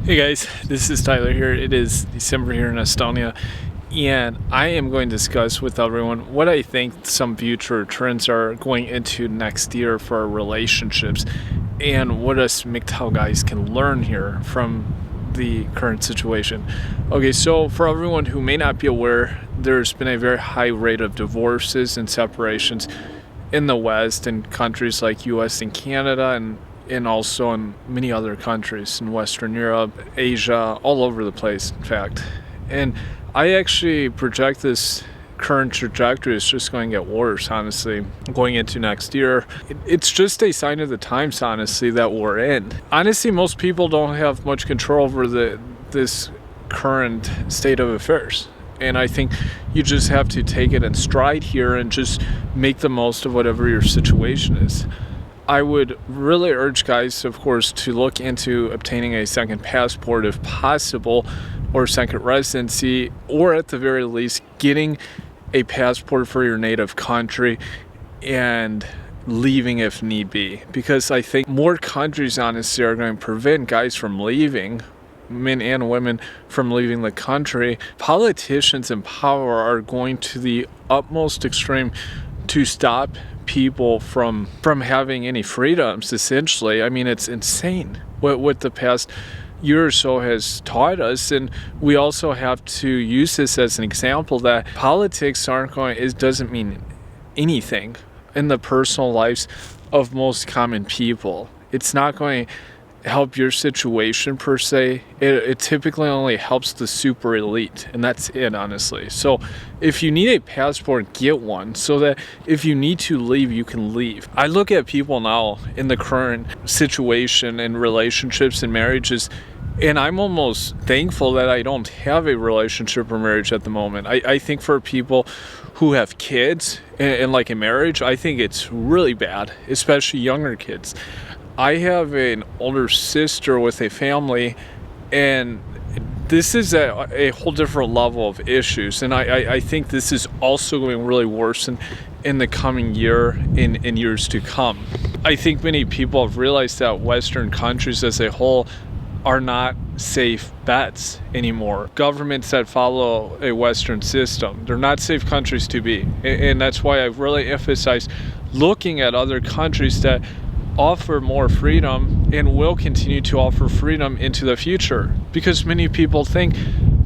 Hey guys, this is Tyler here. It is December here in Estonia, and I am going to discuss with everyone what I think some future trends are going into next year for our relationships and what us MGTOW guys can learn here from the current situation. Okay, so for everyone who may not be aware, there's been a very high rate of divorces and separations in the West in countries like US and Canada and also in many other countries in Western Europe, Asia, all over the place, in fact. And I actually project this current trajectory is just going to get worse, honestly, going into next year. It's just a sign of the times, honestly, that we're in. Honestly, most people don't have much control over this current state of affairs. And I think you just have to take it in stride here and just make the most of whatever your situation is. I would really urge guys, of course, to look into obtaining a second passport if possible, or second residency, or at the very least getting a passport for your native country and leaving if need be. Because I think more countries, honestly, are going to prevent guys from leaving, men and women from leaving the country. Politicians in power are going to the utmost extreme to stop people from having any freedoms, essentially. I mean, it's insane what the past year or so has taught us, and we also have to use this as an example that politics doesn't mean anything in the personal lives of most common people. It's not going to help your situation per se. It typically only helps the super elite, and that's it, honestly. So if you need a passport, get one so that if you need to leave, you can leave. I look at people now in the current situation in relationships and marriages, and I'm almost thankful that I don't have a relationship or marriage at the moment. I think for people who have kids and like a marriage, I think it's really bad, especially younger kids. I have an older sister with a family, and this is a whole different level of issues. And I think this is also going to really worsen in the coming year, in years to come. I think many people have realized that Western countries as a whole are not safe bets anymore. Governments that follow a Western system, they're not safe countries to be. And that's why I've really emphasized looking at other countries that offer more freedom and will continue to offer freedom into the future. Because many people think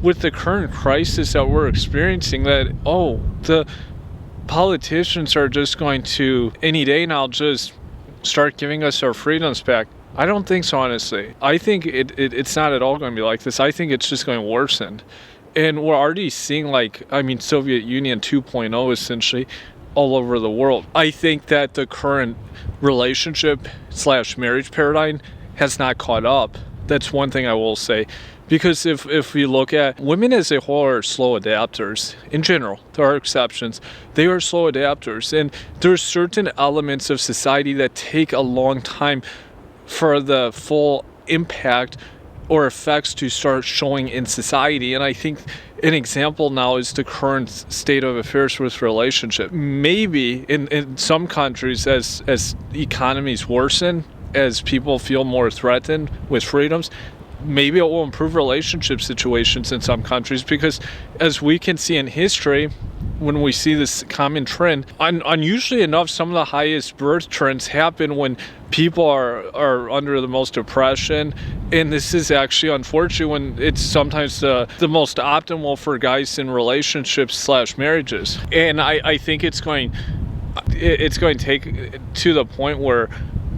with the current crisis that we're experiencing that, the politicians are just going to any day now just start giving us our freedoms back. I don't think so, honestly. I think it's not at all going to be like this. I think it's just going to worsen. And we're already seeing Soviet Union 2.0 essentially all over the world. I think that the current relationship/marriage paradigm has not caught up. That's one thing I will say. Because if we look at women as a whole are slow adapters in general. There are exceptions. They are slow adapters. And there's certain elements of society that take a long time for the full impact or effects to start showing in society. And I think an example now is the current state of affairs with relationship. Maybe in some countries, as economies worsen, as people feel more threatened with freedoms, maybe it will improve relationship situations in some countries, because as we can see in history, when we see this common trend, unusually enough, some of the highest birth trends happen when people are under the most oppression. And this is actually unfortunate when it's sometimes the most optimal for guys in relationships/marriages. And I think it's going to take to the point where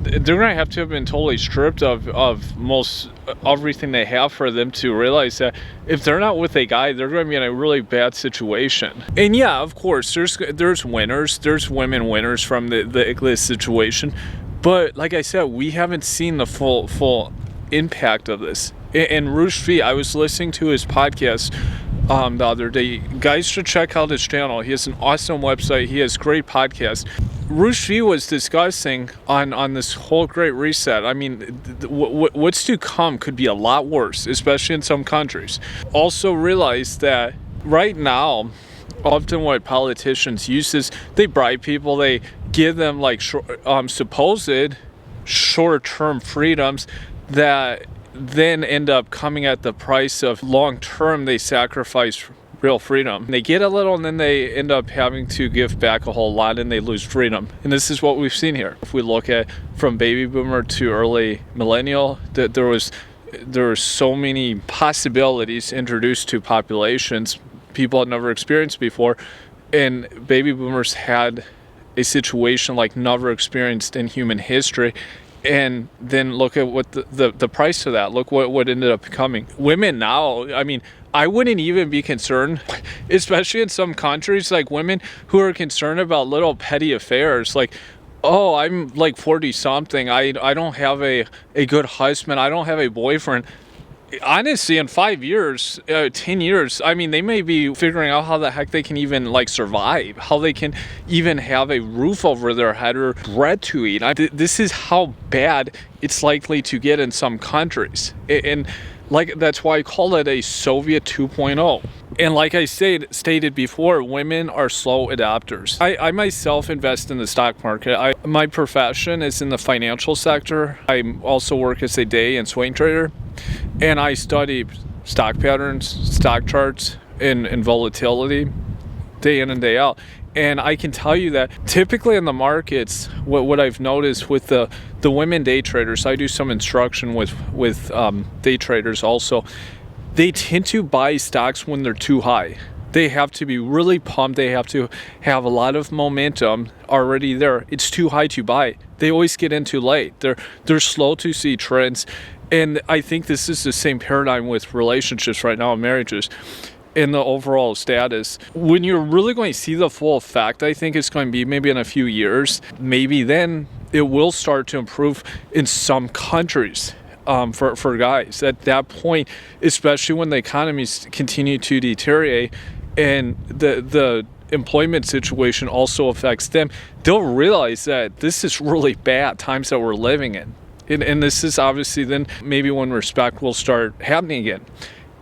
they're going to have been totally stripped of most everything they have for them to realize that if they're not with a guy, they're going to be in a really bad situation. And yeah, of course, there's winners, there's women winners from this situation. But like I said, we haven't seen the full impact of this. And Raffle, I was listening to his podcast the other day. Guys should check out his channel. He has an awesome website. He has great podcasts. Raffle was discussing on this whole great reset. I mean, what's to come could be a lot worse, especially in some countries. Also realize that right now, often what politicians use is they bribe people, they give them like supposed short-term freedoms that then end up coming at the price of long term they sacrifice real freedom. They get a little and then they end up having to give back a whole lot and they lose freedom. And this is what we've seen here. If we look at from baby boomer to early millennial, that there were so many possibilities introduced to populations people had never experienced before, and baby boomers had a situation like never experienced in human history. And then look at what the price of that. Look what ended up becoming. Women now, I mean, I wouldn't even be concerned, especially in some countries, like women who are concerned about little petty affairs, like, oh, I'm like 40 something, I don't have a good husband, I don't have a boyfriend. Honestly, in 5 years, 10 years, I mean, they may be figuring out how the heck they can even like survive, how they can even have a roof over their head or bread to eat. This is how bad it's likely to get in some countries. And like, that's why I call it a Soviet 2.0. And like I stated before, women are slow adapters. I myself invest in the stock market. My profession is in the financial sector. I also work as a day and swing trader. And I study stock patterns, stock charts, and volatility day in and day out. And I can tell you that typically in the markets, what I've noticed with the women day traders, I do some instruction with day traders also, they tend to buy stocks when they're too high. They have to be really pumped. They have to have a lot of momentum already there. It's too high to buy. They always get in too late. They're slow to see trends. And I think this is the same paradigm with relationships right now in marriages and the overall status. When you're really going to see the full effect, I think it's going to be maybe in a few years. Maybe then it will start to improve in some countries for guys. At that point, especially when the economies continue to deteriorate and the employment situation also affects them, they'll realize that this is really bad times that we're living in. And this is obviously then maybe when respect will start happening again.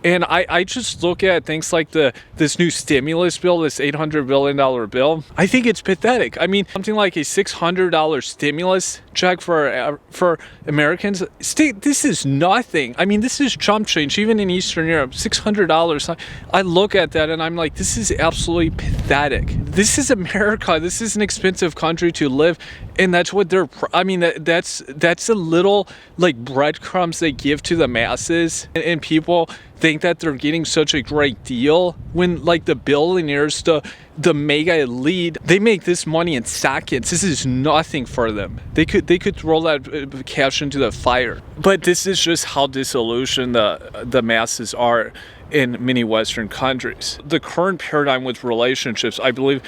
And I just look at things like this new stimulus bill, this $800 billion bill. I think it's pathetic. I mean, something like a $600 stimulus check for Americans. This is nothing. I mean, this is chump change. Even in Eastern Europe, $600. I look at that and I'm like, this is absolutely pathetic. This is America. This is an expensive country to live. And that's what that's a little like breadcrumbs they give to the masses, and people think that they're getting such a great deal when like the billionaires, the mega elite, they make this money in seconds. This is nothing for them. They could throw that cash into the fire. But this is just how disillusioned the masses are in many Western countries. The current paradigm with relationships, I believe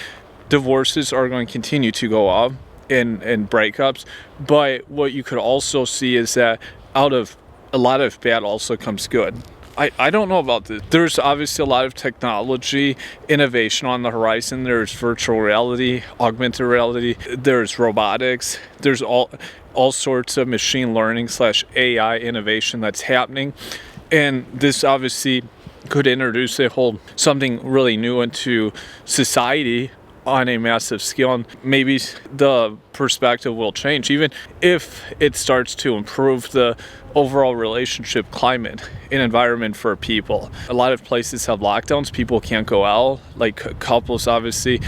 divorces are going to continue to go up and breakups, but what you could also see is that out of a lot of bad also comes good. I don't know about this. There's obviously a lot of technology innovation on the horizon. There's virtual reality, augmented reality, there's robotics, there's all sorts of machine learning / AI innovation that's happening, and this obviously could introduce something really new into society on a massive scale, and maybe the perspective will change, even if it starts to improve the overall relationship climate and environment for people. A lot of places have lockdowns. People can't go out, like couples obviously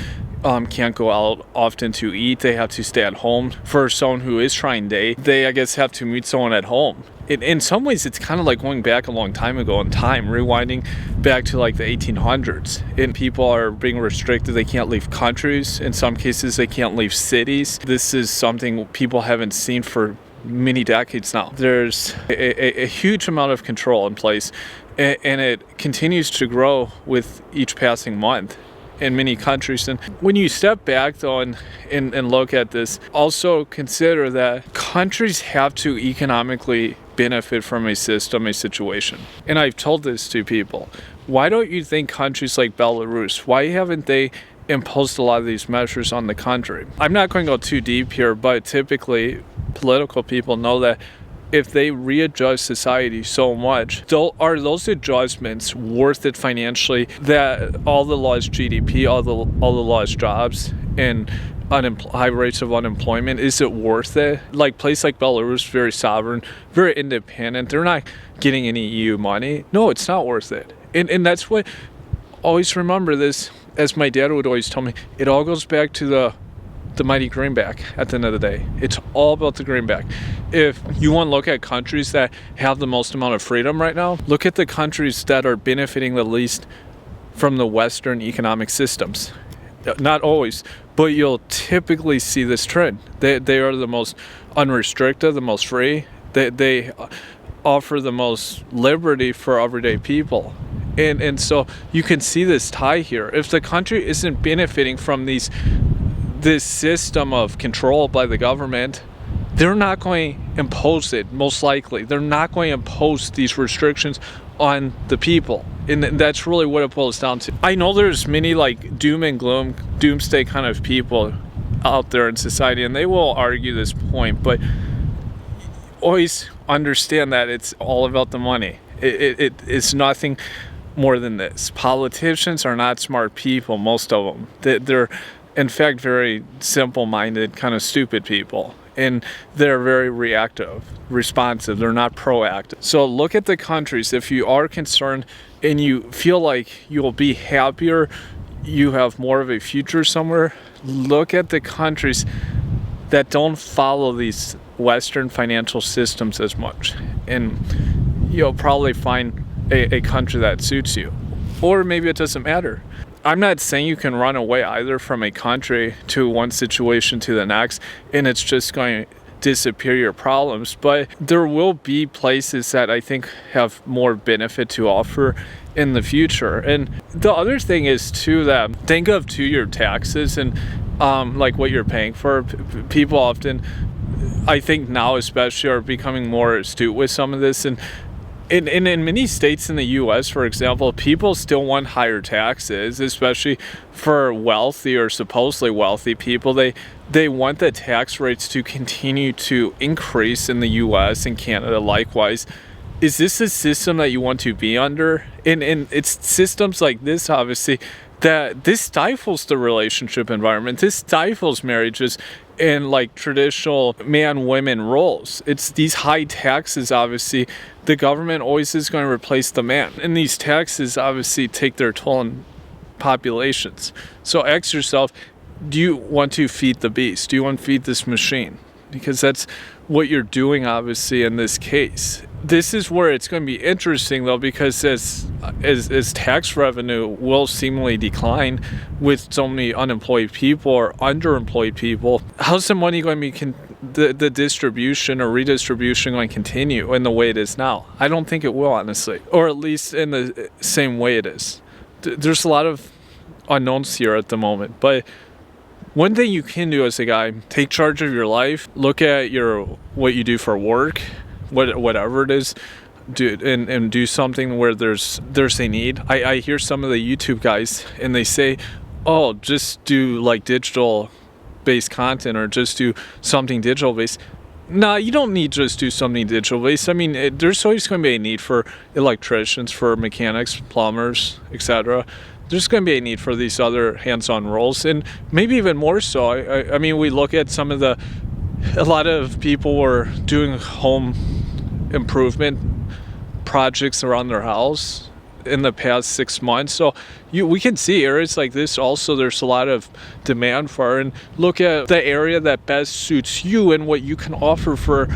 can't go out often to eat. They have to stay at home. For someone who is trying to date, they I guess have to meet someone at home. In some ways, it's kind of like going back a long time ago in time, rewinding back to like the 1800s. And people are being restricted. They can't leave countries. In some cases, they can't leave cities. This is something people haven't seen for many decades now. There's a huge amount of control in place, and it continues to grow with each passing month in many countries. And when you step back though and look at this, also consider that countries have to economically benefit from a system, a situation. And I've told this to people. Why don't you think countries like Belarus, why haven't they imposed a lot of these measures on the country? I'm not going to go too deep here, but typically political people know that if they readjust society so much, are those adjustments worth it financially? That all the lost GDP, all the lost jobs, and high rates of unemployment. Is it worth it? Like place like Belarus, very sovereign, very independent. They're not getting any EU money. No, it's not worth it. And that's what, always remember this, as my dad would always tell me, it all goes back to the mighty greenback at the end of the day. It's all about the greenback. If you want to look at countries that have the most amount of freedom right now, look at the countries that are benefiting the least from the Western economic systems. Not always, but you'll typically see this trend. They are the most unrestricted, the most free. They offer the most liberty for everyday people. And so you can see this tie here. If the country isn't benefiting from this system of control by the government, they're not going to impose it, most likely. They're not going to impose these restrictions on the people. And that's really what it boils down to. I know there's many like doom and gloom, doomsday kind of people out there in society, and they will argue this point, but always understand that it's all about the money. It's nothing more than this. Politicians are not smart people, most of them. They're in fact very simple-minded, kind of stupid people. And they're very reactive, responsive. They're not proactive. So look at the countries. If you are concerned and you feel like you'll be happier, you have more of a future somewhere, look at the countries that don't follow these Western financial systems as much. And you'll probably find a country that suits you. Or maybe it doesn't matter. I'm not saying you can run away either from a country to one situation to the next and it's just going to disappear your problems, but there will be places that I think have more benefit to offer in the future. And the other thing is too, that think of too your taxes and like what you're paying for. People often, I think now especially, are becoming more astute with some of this. And in many states in the U.S., for example, people still want higher taxes, especially for wealthy or supposedly wealthy people. They want the tax rates to continue to increase in the U.S. and Canada likewise. Is this a system that you want to be under? And it's systems like this, obviously, that this stifles the relationship environment. This stifles marriages in like traditional man-women roles. It's these high taxes, obviously. The government always is going to replace the man. And these taxes obviously take their toll on populations. So ask yourself, do you want to feed the beast? Do you want to feed this machine? Because that's what you're doing, obviously, in this case. This is where it's going to be interesting, though, because as tax revenue will seemingly decline with so many unemployed people or underemployed people, how's the money going to be, the distribution or redistribution going to continue in the way it is now? I don't think it will, honestly, or at least in the same way it is. There's a lot of unknowns here at the moment, but one thing you can do as a guy, take charge of your life, look at what you do for work, whatever it is, and do something where there's a need. I hear some of the YouTube guys and they say, oh, just do like digital based content or just do something digital based. Nah, you don't need to just do something digital based. I mean, there's always going to be a need for electricians, for mechanics, plumbers, etc. There's going to be a need for these other hands-on roles, and maybe even more so. I mean, we look at a lot of people were doing home improvement projects around their house in the past 6 months. So we can see areas like this also there's a lot of demand for, and look at the area that best suits you and what you can offer for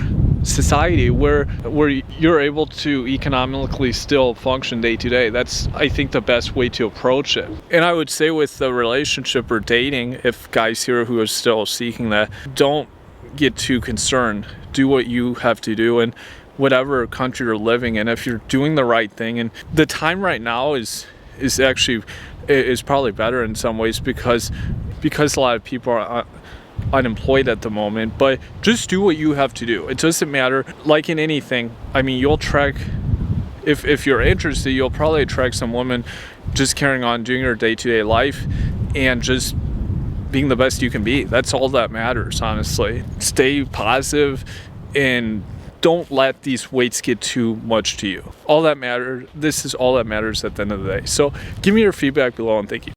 society where you're able to economically still function day to day. That's, I think, the best way to approach it. And I would say with the relationship or dating, if guys here who are still seeking that, don't get too concerned. Do what you have to do in whatever country you're living in. If you're doing the right thing, and the time right now is actually probably better in some ways because a lot of people are unemployed at the moment, but just do what you have to do. It doesn't matter. Like in anything, I mean, you'll track, if you're interested, you'll probably attract some woman just carrying on doing her day-to-day life and just being the best you can be. That's all that matters, honestly. Stay positive and don't let these weights get too much to you. This is all that matters at the end of the day. So give me your feedback below, and thank you.